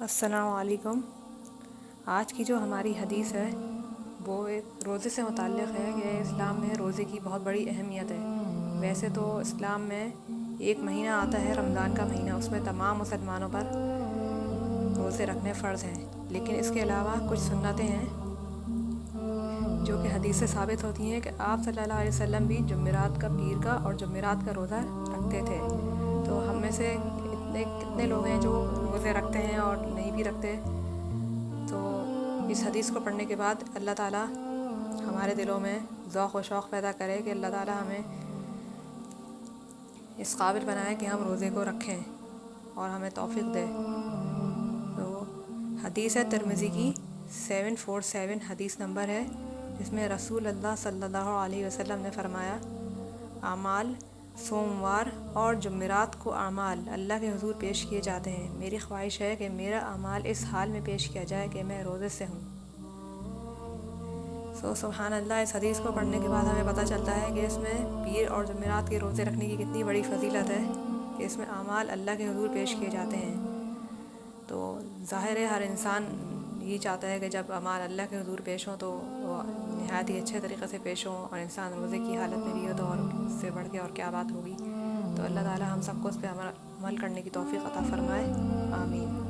السلام علیکم۔ آج کی جو ہماری حدیث ہے وہ ایک روزے سے متعلق ہے کہ اسلام میں روزے کی بہت بڑی اہمیت ہے۔ ویسے تو اسلام میں ایک مہینہ آتا ہے رمضان کا مہینہ، اس میں تمام مسلمانوں پر روزے رکھنے فرض ہیں، لیکن اس کے علاوہ کچھ سنتیں ہیں جو کہ حدیث سے ثابت ہوتی ہیں کہ آپ صلی اللہ علیہ وسلم بھی جمعرات کا، پیر کا اور جمعرات کا روزہ رکھتے تھے۔ تو ہم میں سے کتنے لوگ ہیں جو روزے رکھتے ہیں اور نہیں بھی رکھتے؟ تو اس حدیث کو پڑھنے کے بعد اللہ تعالیٰ ہمارے دلوں میں ذوق و شوق پیدا کرے کہ اللہ تعالیٰ ہمیں اس قابل بنائے کہ ہم روزے کو رکھیں اور ہمیں توفیق دے۔ تو حدیث ہے ترمذی کی 747 حدیث نمبر ہے، جس میں رسول اللہ صلی اللہ علیہ وسلم نے فرمایا، اعمال سوموار اور جمعرات کو اعمال اللہ کے حضور پیش کیے جاتے ہیں۔ میری خواہش ہے کہ میرا اعمال اس حال میں پیش کیا جائے کہ میں روزے سے ہوں۔ سبحان اللہ، اس حدیث کو پڑھنے کے بعد ہمیں پتہ چلتا ہے کہ اس میں پیر اور جمعرات کے روزے رکھنے کی کتنی بڑی فضیلت ہے کہ اس میں اعمال اللہ کے حضور پیش کیے جاتے ہیں۔ تو ظاہر ہے ہر انسان یہ چاہتا ہے کہ جب اعمال اللہ کے حضور پیش ہوں تو وہ نہایت ہی اچھے طریقے سے پیش ہوں، اور انسان روزے کی حالت میں بھی ہو تو اور اس سے بڑھ کے اور کیا بات ہوگی۔ تو اللہ تعالیٰ ہم سب کو اس پہ عمل کرنے کی توفیق عطا فرمائے، آمین۔